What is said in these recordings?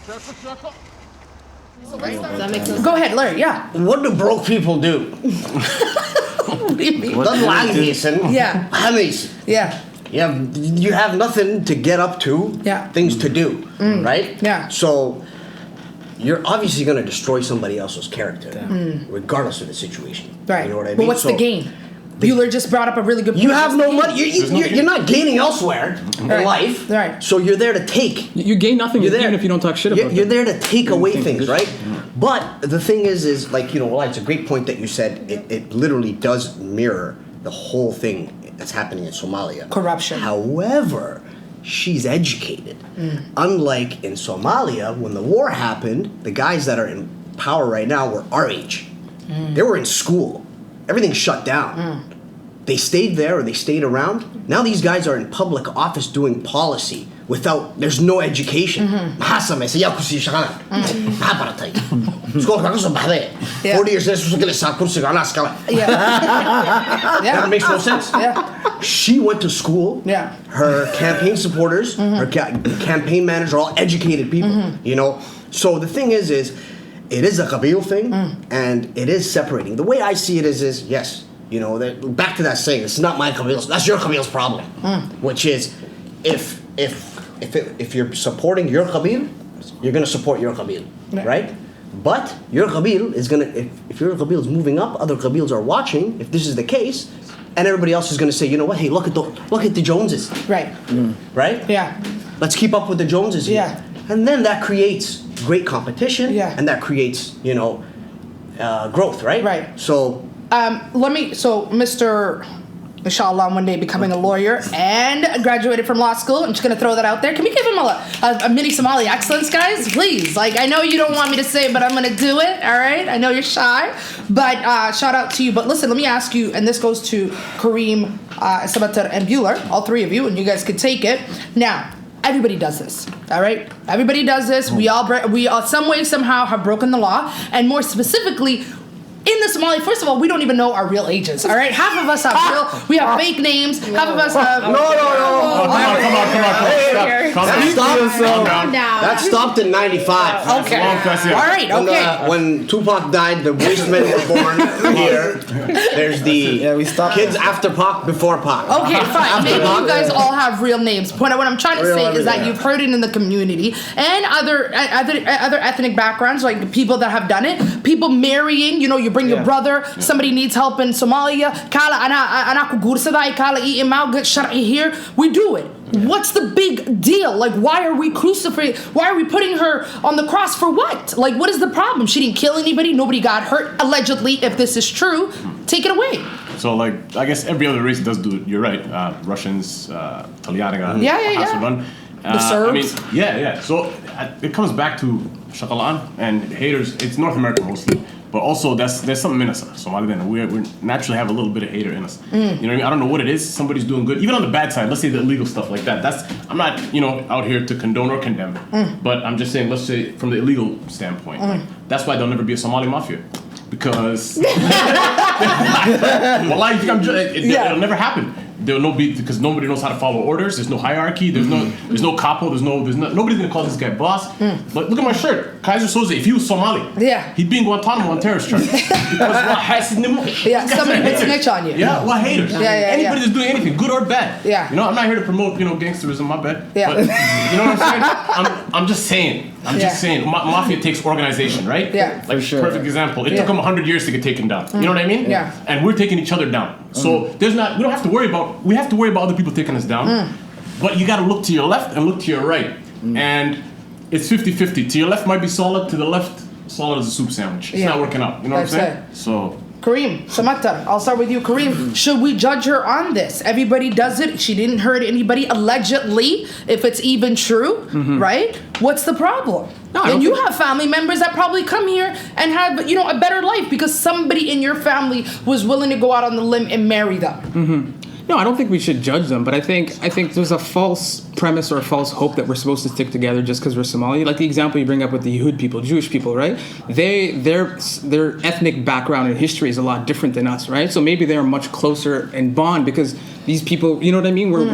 That makes sense. Go ahead, Larry. Yeah. What do broke people do? What do you mean? Yeah. Yeah. You have nothing to get up to. Yeah. Things to do, right? Yeah. So you're obviously going to destroy somebody else's character, regardless of the situation. Right. You know what I mean? But what's the gain? Bueller just brought up a really good point. You have no money. You're not gaining elsewhere in life. Right. So you're there to take. You gain nothing even if you don't talk shit about You're them. there to take away things, right? But the thing is like, well, it's a great point that you said. It literally does mirror the whole thing that's happening in Somalia. Corruption. However, she's educated. Unlike in Somalia, when the war happened, the guys that are in power right now were our age. They were in school. Everything shut down. They stayed there or they stayed around. Now these guys are in public office doing policy there's no education. 40 years That makes no sense. Yeah. She went to school. Yeah. Her campaign supporters, her campaign manager, all educated people. So the thing is it is a Qabil thing, and it is separating. The way I see it is yes, back to that saying, it's not my Qabil, that's your Qabil's problem. Which is, if you're supporting your Qabil, you're going to support your Qabil, right? But your Qabil is going to, if your Qabil is moving up, other Qabils are watching, if this is the case, and everybody else is going to say, you know what, hey, look at the Joneses. Right. Right? Yeah. Let's keep up with the Joneses here. Yeah. And then that creates great competition, and that creates, growth, right? Right. So, Mr. Inshallah, one day becoming a lawyer and graduated from law school. I'm just going to throw that out there. Can we give him a mini Somali excellence, guys? Please. I know you don't want me to say it, but I'm going to do it, all right? I know you're shy, but shout out to you. But listen, let me ask you, and this goes to Kareem, Sabatar, and Bueller, all three of you, and you guys can take it. Now, everybody does this, all right? Everybody does this. We all some way, somehow have broken the law, and more specifically, in the Somali, first of all, we don't even know our real ages, all right? Half of us have we have fake names. Half of us have... No. Calm down. That stopped in 95. Okay. All right, okay. When Tupac died, the Wastemen were born here. There's the kids after Pac, before Pac. Okay, fine. Maybe you guys all have real names. What I'm trying to say is that you've heard it in the community and other ethnic backgrounds, like people that have done it. People marrying, you bring your brother, somebody needs help in Somalia. Here, we do it. What's the big deal? Why are we crucifying? Why are we putting her on the cross for what? What is the problem? She didn't kill anybody. Nobody got hurt, allegedly, if this is true. Take it away. So, I guess every other race does do it. You're right. Russians, Talyarega, the Serbs. So, it comes back to Shakalan and haters. It's North America mostly. But also, there's something in us, Somaliland. We naturally have a little bit of hater in us. You know what I mean? I don't know what it is. Somebody's doing good. Even on the bad side, let's say the illegal stuff like that. I'm not, out here to condone or condemn it. But I'm just saying, let's say from the illegal standpoint. That's why there'll never be a Somali mafia. Because... it'll never happen. Because nobody knows how to follow orders. There's no hierarchy. There's no capo. Nobody's gonna call this guy boss. But look at my shirt, Kaiser Soze. If he was Somali, he'd be in Guantanamo on terrorist charges. Somebody would snitch on you. Haters. Anybody that's doing anything, good or bad. I'm not here to promote gangsterism. My bad. But you know what I'm saying? I'm just saying. Mafia takes organization, right? Perfect example. It took them 100 years to get taken down. You know what I mean? And we're taking each other down. So we don't have to worry about. We have to worry about other people taking us down. But you got to look to your left and look to your right. And it's 50-50. To your left might be solid. To the left, solid as a soup sandwich. It's not working out. You know what I'm saying? So. Kareem, Samatar, I'll start with you. Kareem, should we judge her on this? Everybody does it. She didn't hurt anybody, allegedly, if it's even true, right? What's the problem? And you have family members that probably come here and have, a better life because somebody in your family was willing to go out on the limb and marry them. No, I don't think we should judge them, but I think there's a false premise or a false hope that we're supposed to stick together just because we're Somali. Like the example you bring up with the Yehud people, Jewish people, right? Their ethnic background and history is a lot different than us, right? So maybe they're much closer in bond because these people, you know what I mean? We're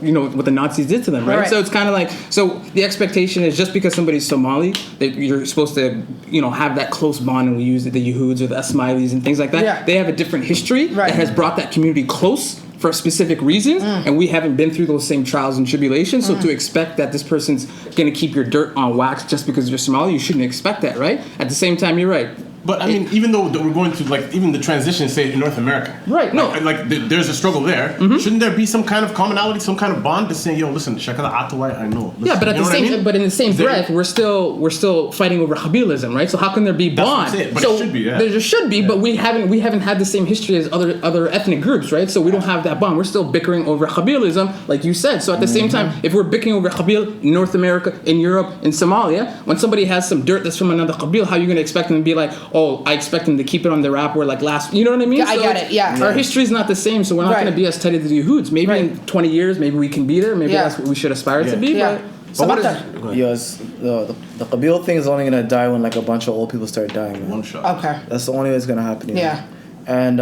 you know, what the Nazis did to them, right? So it's kind of like, so the expectation is just because somebody's Somali, that you're supposed to, you know, have that close bond, and we use the Yehoods or the Ismailis and things like that. Yeah. They have a different history that has brought that community close for specific reasons, and we haven't been through those same trials and tribulations. So to expect that this person's going to keep your dirt on wax just because you're Somali, you shouldn't expect that, right? At the same time, you're right. But I mean, even though we're going through like even the transition, say in North America, right? No, there's a struggle there. Shouldn't there be some kind of commonality, some kind of bond to saying, "Yo, listen, Shakala Atawai, I know." Listen, yeah, but but in the same breath, we're still fighting over Qabilism, right? So how can there be bond? But it should be. Yeah. There should be, but we haven't had the same history as other ethnic groups, right? So we don't have that bond. We're still bickering over Qabilism, like you said. So at the same time, if we're bickering over Qabil in North America, in Europe, in Somalia, when somebody has some dirt that's from another Qabil, how are you going to expect them to be like, "Oh, I expect them to keep it on the wrap," or like last, you know what I mean? Yeah, I get it. Yeah. Our history is not the same, so we're not going to be as tight as the Yehoods. Maybe in 20 years, maybe we can be there. Maybe that's what we should aspire to be. Yeah. But what is, yes, the Qabil thing is only going to die when like a bunch of old people start dying. Man. One shot. Okay. That's the only way it's going to happen. Yeah. And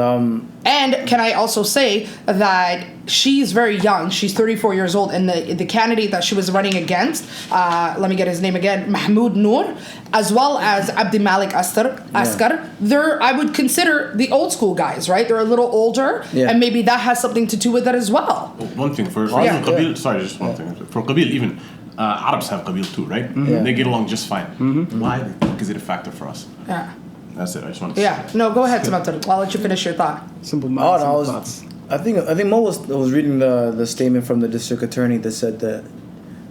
can I also say that she's very young. She's 34 years old, and the candidate that she was running against, let me get his name again, Mahmoud Noor, as well as Abdi Malik Askar. They're, I would consider, the old school guys, right? They're a little older, and maybe that has something to do with it as well. One thing for Qabil, sorry, just one thing. For Qabil, even Arabs have Qabil too, right? They get along just fine. Why? Because it's a factor for us. Yeah. That's it. I just want to say. No, go ahead, Samantha. I'll let you finish your thought. Simple thoughts. I think Mo was reading the statement from the district attorney that said that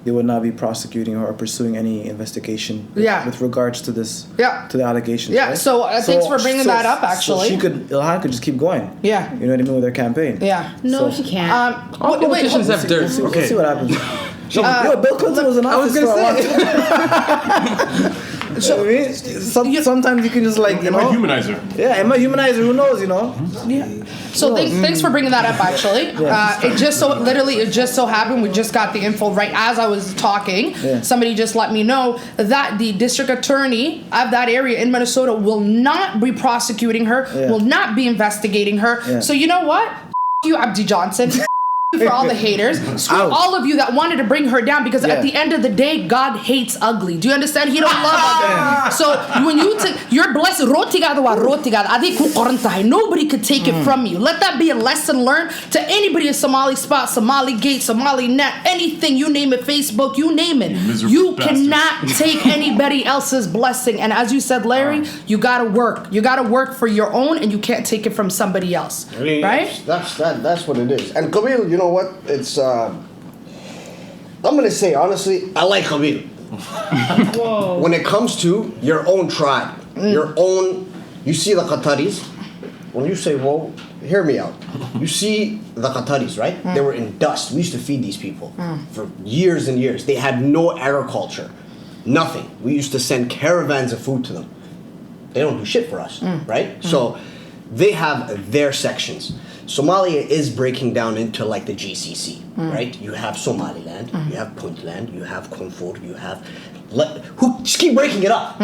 they would not be prosecuting or pursuing any investigation with regards to this to the allegations. Yeah. Right? So thanks for bringing that up. Actually, so Ilhan could just keep going. Yeah. You know what I mean, with her campaign. Yeah. No, she can't. All politicians have dirt. We'll see what happens. Bill Clinton was in office for a while. So I mean, sometimes you can just like am I humanizer? Yeah, am I humanizer? Who knows? You know. Yeah. So thanks for bringing that up. Actually, it just so happened we just got the info right as I was talking. Yeah. Somebody just let me know that the district attorney of that area in Minnesota will not be prosecuting her, will not be investigating her. Yeah. So you know what? You, Abdi Johnson. For all the haters, screw all of you that wanted to bring her down, because at the end of the day, God hates ugly. Do you understand? He don't love ugly. So when you're blessed, nobody could take it from you. Let that be a lesson learned to anybody in Somali Spot, Somali Gate, Somali Net, anything, you name it, Facebook, you name it. You cannot take anybody else's blessing. And as you said, Larry, you gotta work. You gotta work for your own, and you can't take it from somebody else. Right? That's what it is. And Qabil, you know what? It's I'm gonna say honestly, I like Qabil. When it comes to your own tribe, your own, you see the Qataris. When you say, well, hear me out. You see the Qataris, right? They were in dust. We used to feed these people for years and years. They had no agriculture, nothing. We used to send caravans of food to them. They don't do shit for us, right? So they have their sections. Somalia is breaking down into like the GCC, right? You have Somaliland, you have Puntland, you have Konfur, you have... just keep breaking it up.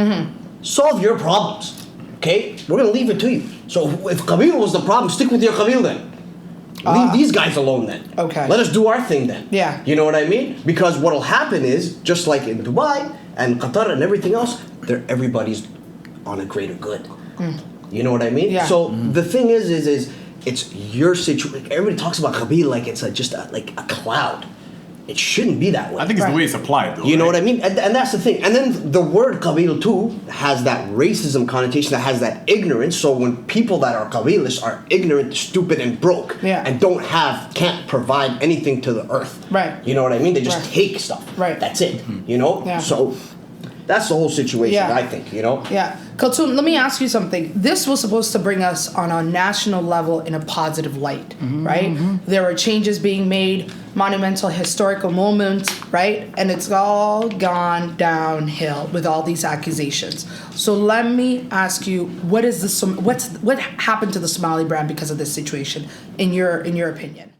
Solve your problems, okay? We're going to leave it to you. So if Qabil was the problem, stick with your Qabil then. Leave these guys alone then. Okay. Let us do our thing then. Yeah. You know what I mean? Because what'll happen is, just like in Dubai and Qatar and everything else, everybody's on a greater good. You know what I mean? Yeah. So the thing is it's your situation. Everybody talks about Qabil like it's just like a cloud. It shouldn't be that way. I think it's the way it's applied, though. You know what I mean? And that's the thing. And then the word Qabil too has that racism connotation, that has that ignorance. So when people that are Qabilists are ignorant, stupid, and broke, and can't provide anything to the earth. Right. You know what I mean? They just take stuff. Right. That's it. You know? Yeah. So that's the whole situation, I think, you know? Yeah. Kulthum, let me ask you something. This was supposed to bring us on a national level in a positive light, right? There were changes being made, monumental historical moments, right? And it's all gone downhill with all these accusations. So let me ask you, what happened to the Somali brand because of this situation, in your opinion?